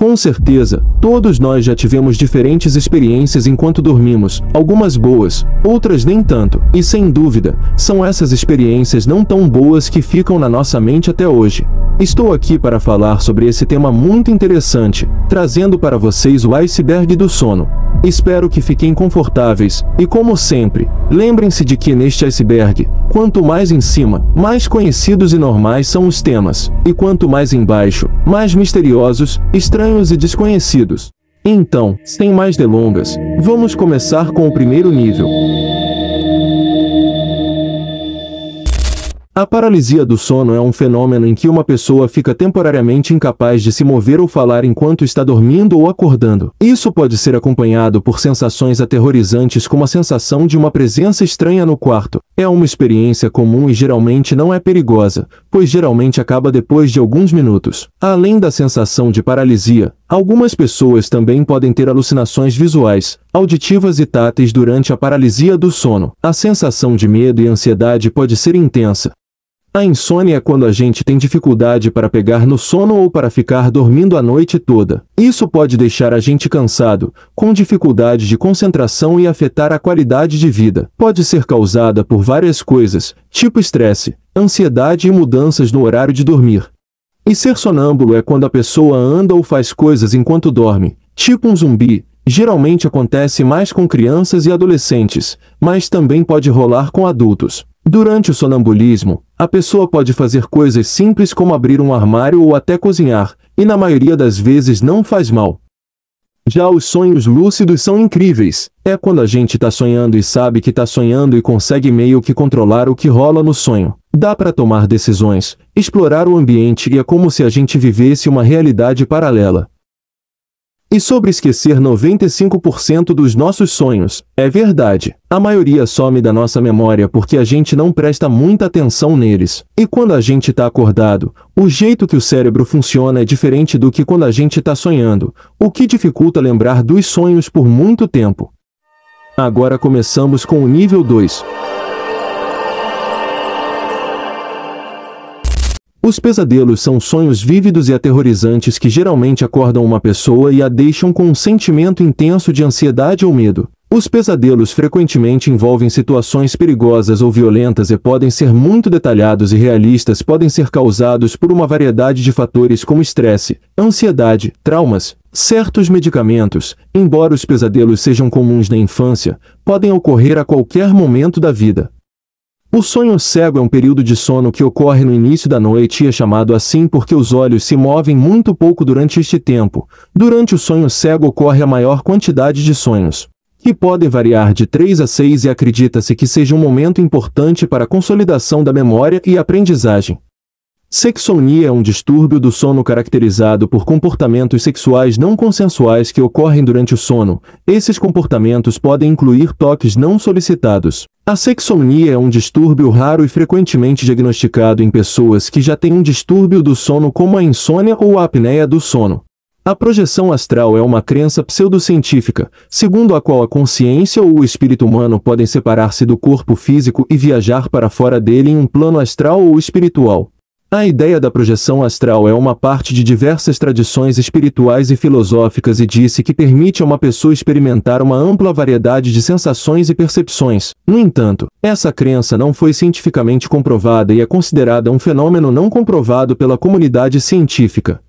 Com certeza, todos nós já tivemos diferentes experiências enquanto dormimos, algumas boas, outras nem tanto, e sem dúvida, são essas experiências não tão boas que ficam na nossa mente até hoje. Estou aqui para falar sobre esse tema muito interessante, trazendo para vocês o iceberg do sono. Espero que fiquem confortáveis, e como sempre, lembrem-se de que neste iceberg, quanto mais em cima, mais conhecidos e normais são os temas, e quanto mais embaixo, mais misteriosos, estranhos e desconhecidos. Então, sem mais delongas, vamos começar com o primeiro nível. A paralisia do sono é um fenômeno em que uma pessoa fica temporariamente incapaz de se mover ou falar enquanto está dormindo ou acordando. Isso pode ser acompanhado por sensações aterrorizantes como a sensação de uma presença estranha no quarto. É uma experiência comum e geralmente não é perigosa, pois geralmente acaba depois de alguns minutos. Além da sensação de paralisia, algumas pessoas também podem ter alucinações visuais, auditivas e táteis durante a paralisia do sono. A sensação de medo e ansiedade pode ser intensa. A insônia é quando a gente tem dificuldade para pegar no sono ou para ficar dormindo a noite toda. Isso pode deixar a gente cansado, com dificuldade de concentração e afetar a qualidade de vida. Pode ser causada por várias coisas, tipo estresse, ansiedade e mudanças no horário de dormir. E ser sonâmbulo é quando a pessoa anda ou faz coisas enquanto dorme, tipo um zumbi. Geralmente acontece mais com crianças e adolescentes, mas também pode rolar com adultos. Durante o sonambulismo, a pessoa pode fazer coisas simples como abrir um armário ou até cozinhar, e na maioria das vezes não faz mal. Já os sonhos lúcidos são incríveis. É quando a gente tá sonhando e sabe que tá sonhando e consegue meio que controlar o que rola no sonho. Dá para tomar decisões, explorar o ambiente e é como se a gente vivesse uma realidade paralela. E sobre esquecer 95% dos nossos sonhos, é verdade. A maioria some da nossa memória porque a gente não presta muita atenção neles. E quando a gente está acordado, o jeito que o cérebro funciona é diferente do que quando a gente está sonhando, o que dificulta lembrar dos sonhos por muito tempo. Agora começamos com o nível 2. Os pesadelos são sonhos vívidos e aterrorizantes que geralmente acordam uma pessoa e a deixam com um sentimento intenso de ansiedade ou medo. Os pesadelos frequentemente envolvem situações perigosas ou violentas e podem ser muito detalhados e realistas, podem ser causados por uma variedade de fatores como estresse, ansiedade, traumas, certos medicamentos. Embora os pesadelos sejam comuns na infância, podem ocorrer a qualquer momento da vida. O sonho cego é um período de sono que ocorre no início da noite e é chamado assim porque os olhos se movem muito pouco durante este tempo. Durante o sonho cego ocorre a maior quantidade de sonhos, que podem variar de 3 a 6 e acredita-se que seja um momento importante para a consolidação da memória e aprendizagem. Sexomnia é um distúrbio do sono caracterizado por comportamentos sexuais não consensuais que ocorrem durante o sono. Esses comportamentos podem incluir toques não solicitados. A sexomnia é um distúrbio raro e frequentemente diagnosticado em pessoas que já têm um distúrbio do sono como a insônia ou a apneia do sono. A projeção astral é uma crença pseudocientífica, segundo a qual a consciência ou o espírito humano podem separar-se do corpo físico e viajar para fora dele em um plano astral ou espiritual. A ideia da projeção astral é uma parte de diversas tradições espirituais e filosóficas e disse que permite a uma pessoa experimentar uma ampla variedade de sensações e percepções. No entanto, essa crença não foi cientificamente comprovada e é considerada um fenômeno não comprovado pela comunidade científica.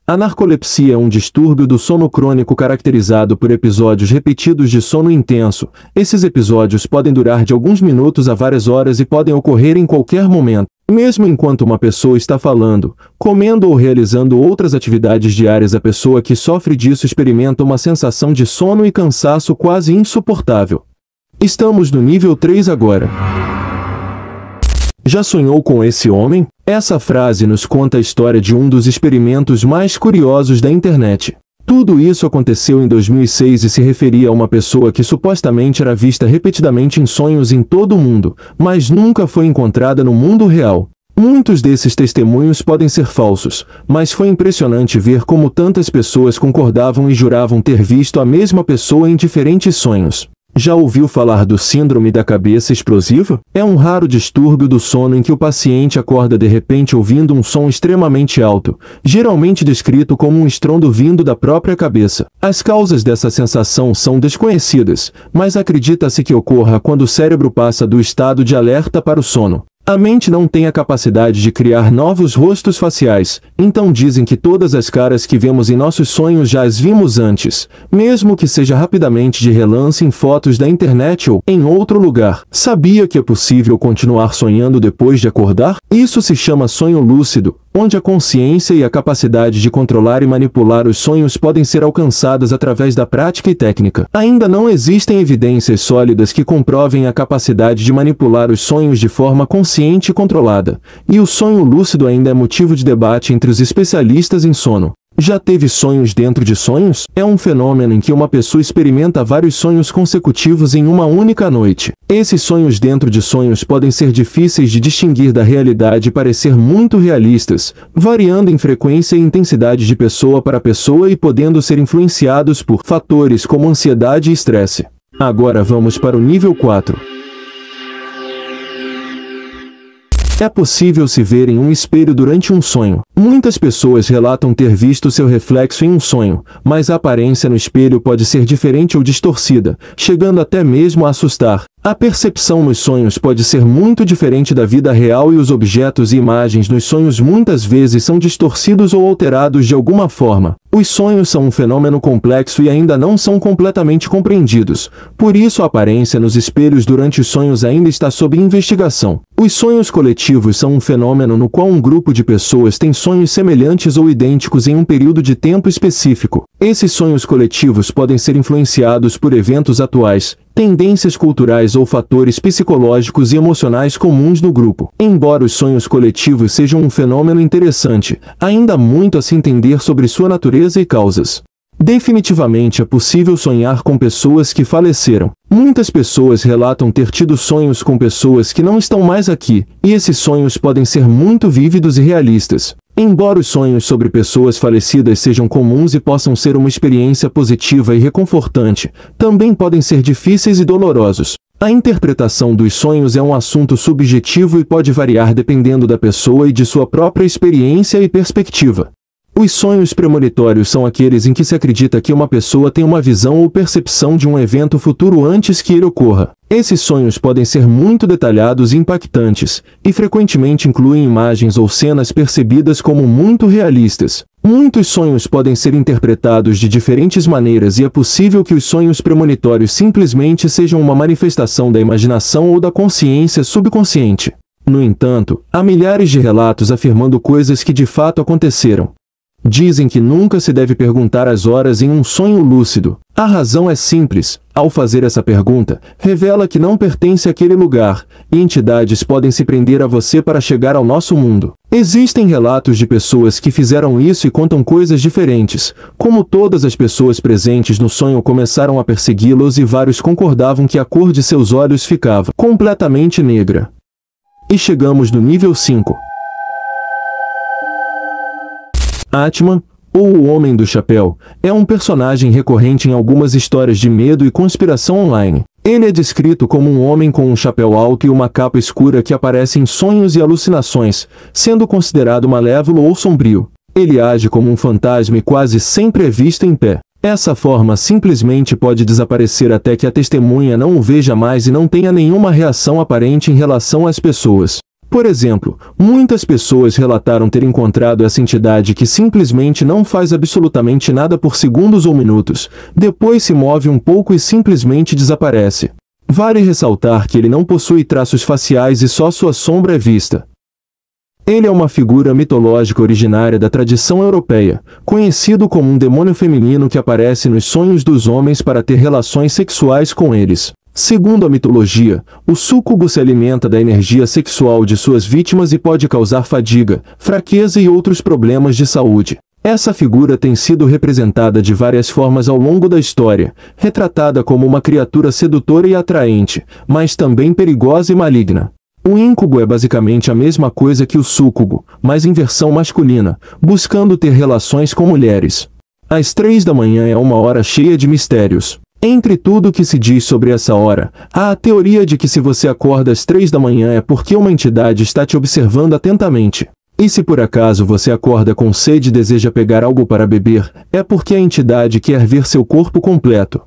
A narcolepsia é um distúrbio do sono crônico caracterizado por episódios repetidos de sono intenso. Esses episódios podem durar de alguns minutos a várias horas e podem ocorrer em qualquer momento, mesmo enquanto uma pessoa está falando, comendo ou realizando outras atividades diárias. A pessoa que sofre disso experimenta uma sensação de sono e cansaço quase insuportável. Estamos no nível 3 agora. Já sonhou com esse homem? Essa frase nos conta a história de um dos experimentos mais curiosos da internet. Tudo isso aconteceu em 2006 e se referia a uma pessoa que supostamente era vista repetidamente em sonhos em todo o mundo, mas nunca foi encontrada no mundo real. Muitos desses testemunhos podem ser falsos, mas foi impressionante ver como tantas pessoas concordavam e juravam ter visto a mesma pessoa em diferentes sonhos. Já ouviu falar do síndrome da cabeça explosiva? É um raro distúrbio do sono em que o paciente acorda de repente ouvindo um som extremamente alto, geralmente descrito como um estrondo vindo da própria cabeça. As causas dessa sensação são desconhecidas, mas acredita-se que ocorra quando o cérebro passa do estado de alerta para o sono. A mente não tem a capacidade de criar novos rostos faciais, então dizem que todas as caras que vemos em nossos sonhos já as vimos antes, mesmo que seja rapidamente de relance em fotos da internet ou em outro lugar. Sabia que é possível continuar sonhando depois de acordar? Isso se chama sonho lúcido, onde a consciência e a capacidade de controlar e manipular os sonhos podem ser alcançadas através da prática e técnica. Ainda não existem evidências sólidas que comprovem a capacidade de manipular os sonhos de forma consciente e controlada, e o sonho lúcido ainda é motivo de debate entre os especialistas em sono. Já teve sonhos dentro de sonhos? É um fenômeno em que uma pessoa experimenta vários sonhos consecutivos em uma única noite. Esses sonhos dentro de sonhos podem ser difíceis de distinguir da realidade e parecer muito realistas, variando em frequência e intensidade de pessoa para pessoa e podendo ser influenciados por fatores como ansiedade e estresse. Agora vamos para o nível 4. É possível se ver em um espelho durante um sonho. Muitas pessoas relatam ter visto seu reflexo em um sonho, mas a aparência no espelho pode ser diferente ou distorcida, chegando até mesmo a assustar. A percepção nos sonhos pode ser muito diferente da vida real e os objetos e imagens nos sonhos muitas vezes são distorcidos ou alterados de alguma forma. Os sonhos são um fenômeno complexo e ainda não são completamente compreendidos, por isso a aparência nos espelhos durante os sonhos ainda está sob investigação. Os sonhos coletivos são um fenômeno no qual um grupo de pessoas tem sonhos semelhantes ou idênticos em um período de tempo específico. Esses sonhos coletivos podem ser influenciados por eventos atuais, tendências culturais ou fatores psicológicos e emocionais comuns no grupo. Embora os sonhos coletivos sejam um fenômeno interessante, ainda há muito a se entender sobre sua natureza e causas. Definitivamente é possível sonhar com pessoas que faleceram. Muitas pessoas relatam ter tido sonhos com pessoas que não estão mais aqui, e esses sonhos podem ser muito vívidos e realistas. Embora os sonhos sobre pessoas falecidas sejam comuns e possam ser uma experiência positiva e reconfortante, também podem ser difíceis e dolorosos. A interpretação dos sonhos é um assunto subjetivo e pode variar dependendo da pessoa e de sua própria experiência e perspectiva. Os sonhos premonitórios são aqueles em que se acredita que uma pessoa tem uma visão ou percepção de um evento futuro antes que ele ocorra. Esses sonhos podem ser muito detalhados e impactantes, e frequentemente incluem imagens ou cenas percebidas como muito realistas. Muitos sonhos podem ser interpretados de diferentes maneiras e é possível que os sonhos premonitórios simplesmente sejam uma manifestação da imaginação ou da consciência subconsciente. No entanto, há milhares de relatos afirmando coisas que de fato aconteceram. Dizem que nunca se deve perguntar as horas em um sonho lúcido. A razão é simples. Ao fazer essa pergunta, revela que não pertence àquele lugar, e entidades podem se prender a você para chegar ao nosso mundo. Existem relatos de pessoas que fizeram isso e contam coisas diferentes, como todas as pessoas presentes no sonho começaram a persegui-los e vários concordavam que a cor de seus olhos ficava completamente negra. E chegamos no nível 5. Atman, ou o Homem do Chapéu, é um personagem recorrente em algumas histórias de medo e conspiração online. Ele é descrito como um homem com um chapéu alto e uma capa escura que aparece em sonhos e alucinações, sendo considerado malévolo ou sombrio. Ele age como um fantasma e quase sempre é visto em pé. Essa forma simplesmente pode desaparecer até que a testemunha não o veja mais e não tenha nenhuma reação aparente em relação às pessoas. Por exemplo, muitas pessoas relataram ter encontrado essa entidade que simplesmente não faz absolutamente nada por segundos ou minutos, depois se move um pouco e simplesmente desaparece. Vale ressaltar que ele não possui traços faciais e só sua sombra é vista. Ele é uma figura mitológica originária da tradição europeia, conhecido como um demônio feminino que aparece nos sonhos dos homens para ter relações sexuais com eles. Segundo a mitologia, o súcubo se alimenta da energia sexual de suas vítimas e pode causar fadiga, fraqueza e outros problemas de saúde. Essa figura tem sido representada de várias formas ao longo da história, retratada como uma criatura sedutora e atraente, mas também perigosa e maligna. O íncube é basicamente a mesma coisa que o súcubo, mas em versão masculina, buscando ter relações com mulheres. Às 3 da manhã é uma hora cheia de mistérios. Entre tudo o que se diz sobre essa hora, há a teoria de que se você acorda às 3 da manhã é porque uma entidade está te observando atentamente. E se por acaso você acorda com sede e deseja pegar algo para beber, é porque a entidade quer ver seu corpo completo.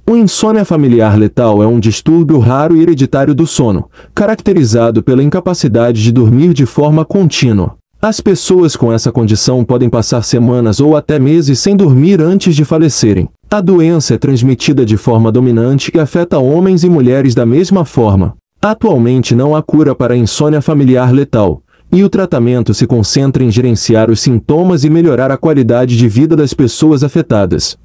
O insônia familiar letal é um distúrbio raro e hereditário do sono, caracterizado pela incapacidade de dormir de forma contínua. As pessoas com essa condição podem passar semanas ou até meses sem dormir antes de falecerem. A doença é transmitida de forma dominante e afeta homens e mulheres da mesma forma. Atualmente não há cura para a insônia familiar letal, e o tratamento se concentra em gerenciar os sintomas e melhorar a qualidade de vida das pessoas afetadas.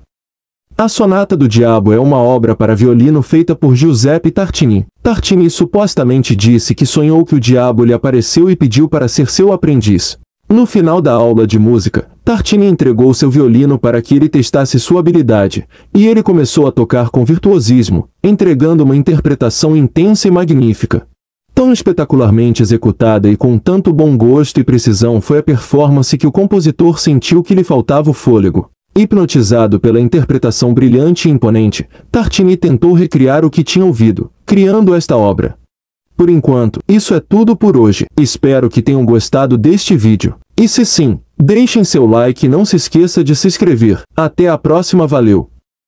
A Sonata do Diabo é uma obra para violino feita por Giuseppe Tartini. Tartini supostamente disse que sonhou que o diabo lhe apareceu e pediu para ser seu aprendiz. No final da aula de música, Tartini entregou seu violino para que ele testasse sua habilidade, e ele começou a tocar com virtuosismo, entregando uma interpretação intensa e magnífica. Tão espetacularmente executada e com tanto bom gosto e precisão foi a performance que o compositor sentiu que lhe faltava o fôlego. Hipnotizado pela interpretação brilhante e imponente, Tartini tentou recriar o que tinha ouvido, criando esta obra. Por enquanto, isso é tudo por hoje. Espero que tenham gostado deste vídeo. E se sim, deixem seu like e não se esqueça de se inscrever. Até a próxima, valeu!